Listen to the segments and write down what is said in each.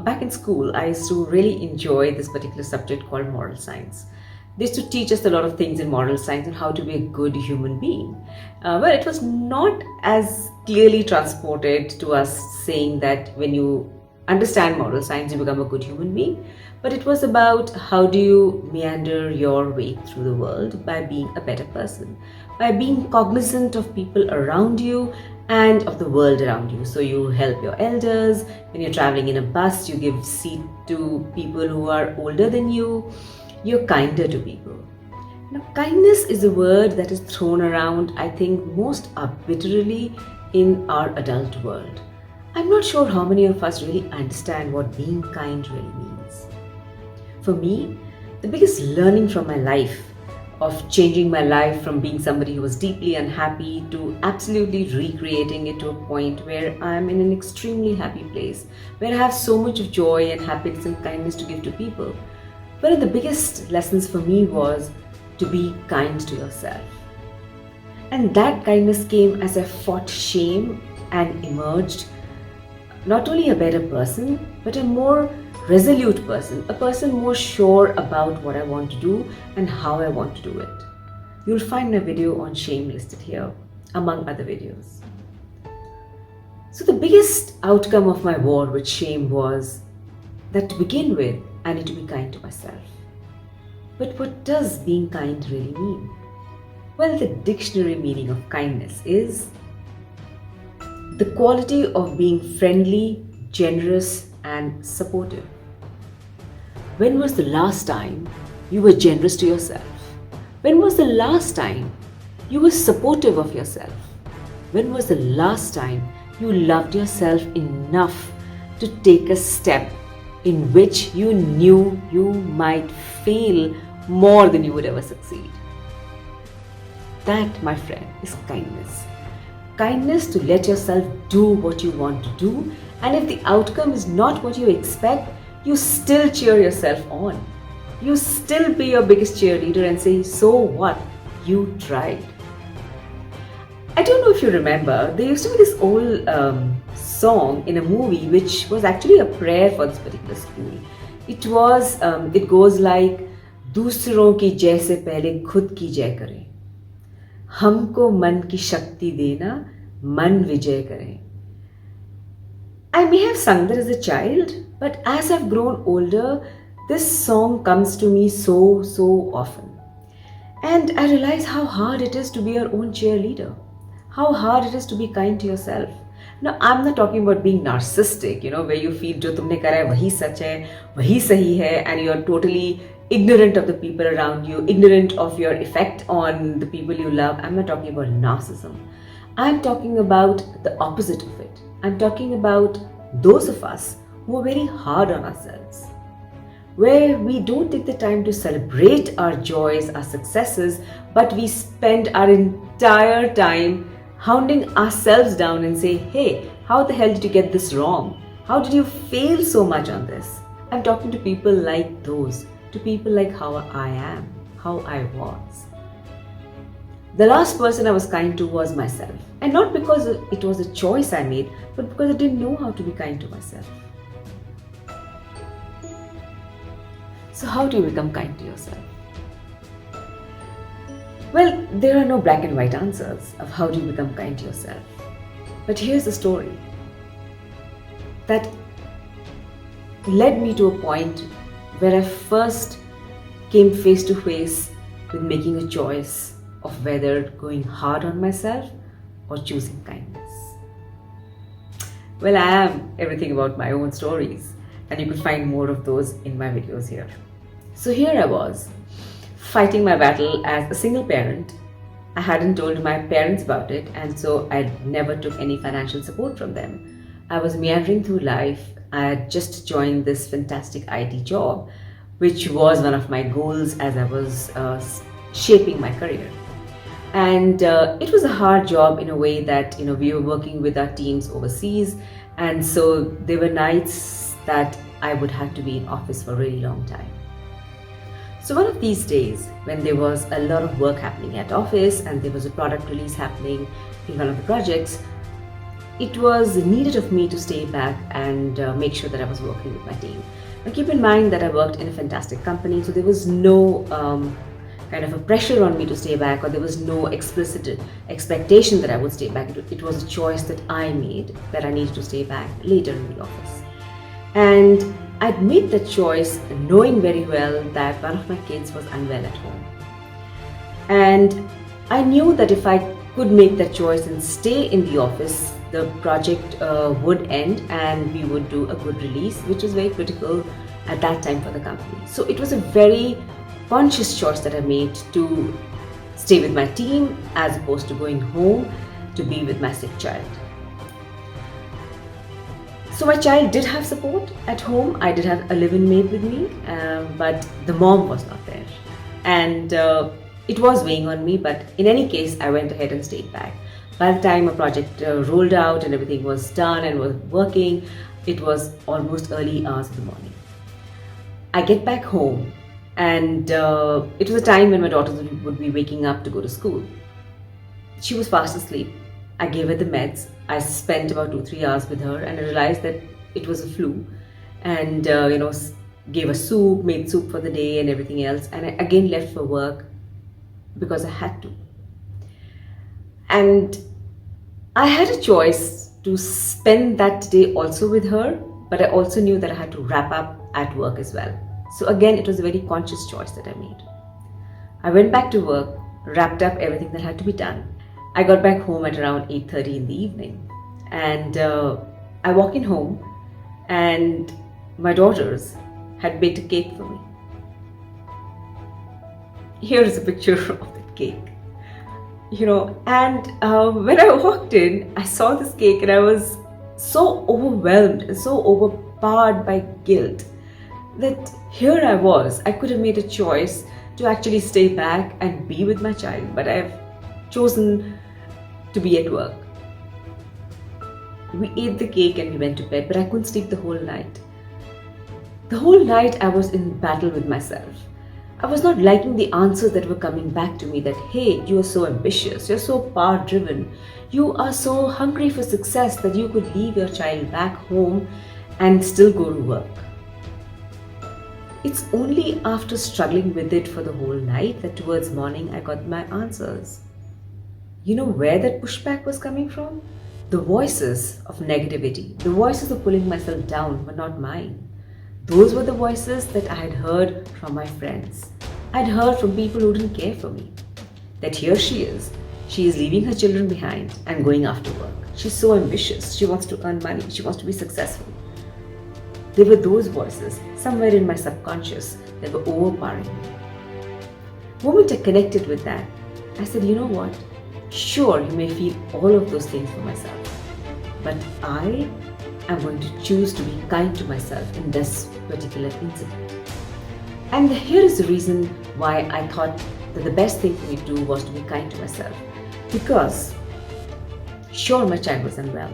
back in school, I used to really enjoy this particular subject called moral science. They used to teach us a lot of things in moral science and how to be a good human being. But it was not as clearly transported to us saying that when you understand moral science, you become a good human being. But it was about how do you meander your way through the world by being a better person, by being cognizant of people around you and of the world around you. So you help your elders. When you're traveling in a bus, you give seat to people who are older than you. You're kinder to people. Now, kindness is a word that is thrown around, I think, most arbitrarily in our adult world. I'm not sure how many of us really understand what being kind really means. For me, the biggest learning from my life, of changing my life from being somebody who was deeply unhappy to absolutely recreating it to a point where I'm in an extremely happy place, where I have so much of joy and happiness and kindness to give to people. One of the biggest lessons for me was to be kind to yourself. And that kindness came as I fought shame and emerged not only a better person, but a more resolute person, a person more sure about what I want to do and how I want to do it. You'll find my video on shame listed here, among other videos. So the biggest outcome of my war with shame was that to begin with, I need to be kind to myself. But what does being kind really mean? Well, the dictionary meaning of kindness is the quality of being friendly, generous, and supportive. When was the last time you were generous to yourself? When was the last time you were supportive of yourself? When was the last time you loved yourself enough to take a step in which you knew you might fail more than you would ever succeed? That, my friend, is kindness. Kindness to let yourself do what you want to do, and if the outcome is not what you expect, you still cheer yourself on. You still be your biggest cheerleader and say, so what? You tried. I don't know if you remember, there used to be this old song in a movie which was actually a prayer for this particular school. It goes like, दूसरों की जय से पहले खुद की जय करें, हमको मन की शक्ति देना, मन विजय करें. I may have sung that as a child, but as I've grown older, this song comes to me so often. And I realize how hard it is to be your own cheerleader, how hard it is to be kind to yourself. Now, I'm not talking about being narcissistic, where you feel जो तुमने करा है वही सच है, वही सही है, and you're totally ignorant of the people around you, ignorant of your effect on the people you love. I'm not talking about narcissism. I'm talking about the opposite of it. I'm talking about those of us who are very hard on ourselves, where we don't take the time to celebrate our joys, our successes, but we spend our entire time hounding ourselves down and say, hey, how the hell did you get this wrong? How did you fail so much on this? I'm talking to people like those, to people like how I am, how I was. The last person I was kind to was myself. And not because it was a choice I made, but because I didn't know how to be kind to myself. So how do you become kind to yourself? Well, there are no black and white answers of how do you become kind to yourself. But here's the story that led me to a point where I first came face to face with making a choice of whether going hard on myself or choosing kindness. Well, I am everything about my own stories, and you could find more of those in my videos here. So here I was, fighting my battle as a single parent. I hadn't told my parents about it, and so I never took any financial support from them. I was meandering through life. I had just joined this fantastic IT job, which was one of my goals as I was shaping my career. And it was a hard job in a way that, we were working with our teams overseas. And so there were nights that I would have to be in office for a really long time. So one of these days, when there was a lot of work happening at office and there was a product release happening in one of the projects, it was needed of me to stay back and make sure that I was working with my team. Now, keep in mind that I worked in a fantastic company, so there was no kind of a pressure on me to stay back, or there was no explicit expectation that I would stay back. It was a choice that I made, that I needed to stay back later in the office. And I'd made that choice knowing very well that one of my kids was unwell at home. And I knew that if I could make that choice and stay in the office, the project would end and we would do a good release, which was very critical at that time for the company. So it was a very conscious choice that I made to stay with my team as opposed to going home to be with my sick child. So my child did have support at home. I did have a live-in maid with me, but the mom was not there. And it was weighing on me, but in any case, I went ahead and stayed back. By the time a project rolled out and everything was done and was working, it was almost early hours of the morning. I get back home, and it was a time when my daughter would be waking up to go to school. She was fast asleep. I gave her the meds. I spent about 2-3 hours with her, and I realized that it was a flu, and gave her soup, made soup for the day and everything else, and I again left for work because I had to. And I had a choice to spend that day also with her, but I also knew that I had to wrap up at work as well. So again, it was a very conscious choice that I made. I went back to work, wrapped up everything that had to be done. I got back home at around 8:30 in the evening, and I walk in home, and my daughters had baked a cake for me. Here is a picture of that cake. And when I walked in, I saw this cake and I was so overwhelmed and so overpowered by guilt that here I was. I could have made a choice to actually stay back and be with my child, but I've chosen to be at work. We ate the cake and we went to bed, but I couldn't sleep the whole night. The whole night I was in battle with myself. I was not liking the answers that were coming back to me that, hey, you are so ambitious, you're so power driven, you are so hungry for success that you could leave your child back home and still go to work. It's only after struggling with it for the whole night that towards morning I got my answers. You know where that pushback was coming from? The voices of negativity, the voices of pulling myself down were not mine. Those were the voices that I had heard from my friends. I'd heard from people who didn't care for me. That here she is leaving her children behind and going after work. She's so ambitious, she wants to earn money, she wants to be successful. There were those voices somewhere in my subconscious that were overpowering me. The moment I connected with that, I said, you know what? Sure, you may feel all of those things for myself, but I am going to choose to be kind to myself in this particular incident. And here is the reason why I thought that the best thing for me to do was to be kind to myself. Because, sure, my child was unwell,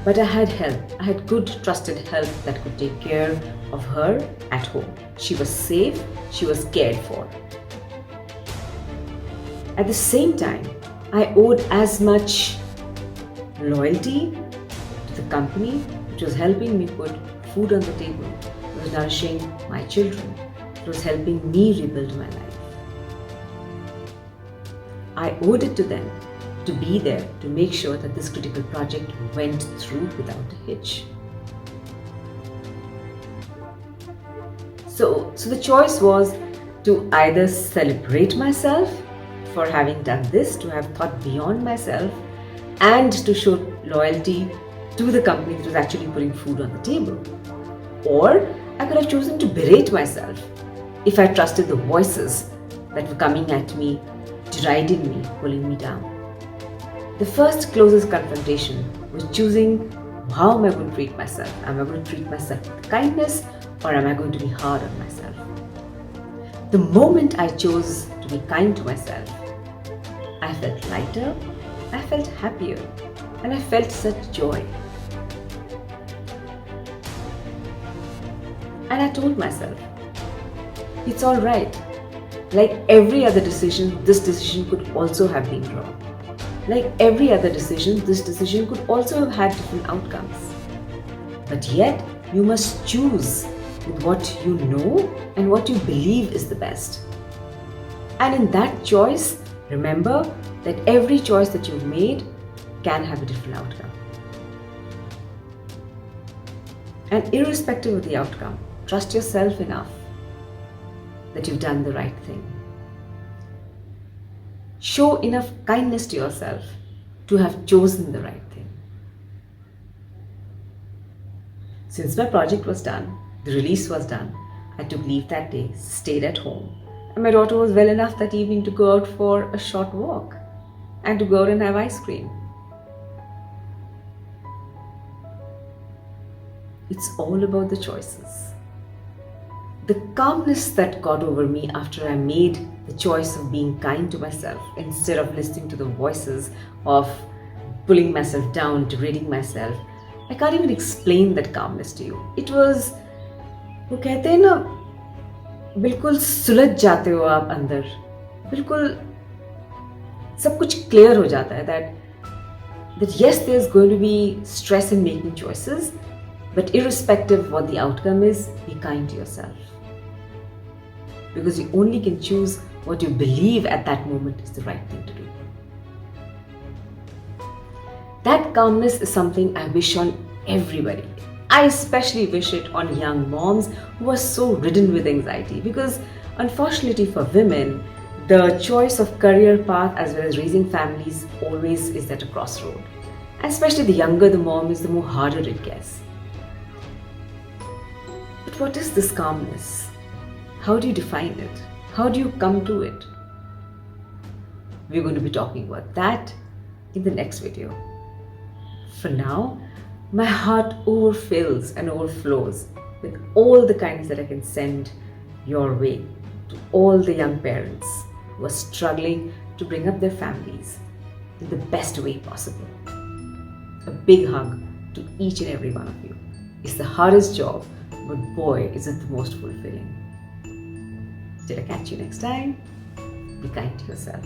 but I had help. I had good, trusted help that could take care of her at home. She was safe, she was cared for. At the same time, I owed as much loyalty to the company, which was helping me put food on the table. It was nourishing my children. It was helping me rebuild my life. I owed it to them to be there to make sure that this critical project went through without a hitch. So the choice was to either celebrate myself for having done this, to have thought beyond myself, and to show loyalty to the company that was actually putting food on the table. Or I could have chosen to berate myself if I trusted the voices that were coming at me, deriding me, pulling me down. The first closest confrontation was choosing, how am I going to treat myself? Am I going to treat myself with kindness, or am I going to be hard on myself? The moment I chose to be kind to myself, I felt lighter, I felt happier, and I felt such joy. And I told myself, it's alright. Like every other decision, this decision could also have been wrong. Like every other decision, this decision could also have had different outcomes. But yet, you must choose with what you know and what you believe is the best. And in that choice, remember that every choice that you've made can have a different outcome. And irrespective of the outcome, trust yourself enough that you've done the right thing. Show enough kindness to yourself to have chosen the right thing. Since my project was done, the release was done, I took leave that day, stayed at home, and my daughter was well enough that evening to go out for a short walk and to go out and have ice cream. It's all about the choices. The calmness that got over me after I made the choice of being kind to myself instead of listening to the voices of pulling myself down, degrading myself, I can't even explain that calmness to you. It was, वो कहते हैं ना, बिल्कुल सुलझ जाते हो आप अंदर, बिल्कुल सब कुछ क्लियर हो जाता है that yes, there's going to be stress in making choices, but irrespective of what the outcome is, be kind to yourself. Because you only can choose what you believe at that moment is the right thing to do. That calmness is something I wish on everybody. I especially wish it on young moms who are so ridden with anxiety, because unfortunately for women, the choice of career path as well as raising families always is at a crossroad. And especially the younger the mom is, the more harder it gets. But what is this calmness? How do you define it? How do you come to it? We're going to be talking about that in the next video. For now, my heart overfills and overflows with all the kindness that I can send your way to all the young parents who are struggling to bring up their families in the best way possible. A big hug to each and every one of you. It's the hardest job, but boy, is it the most fulfilling. Till I catch you next time, be kind to yourself.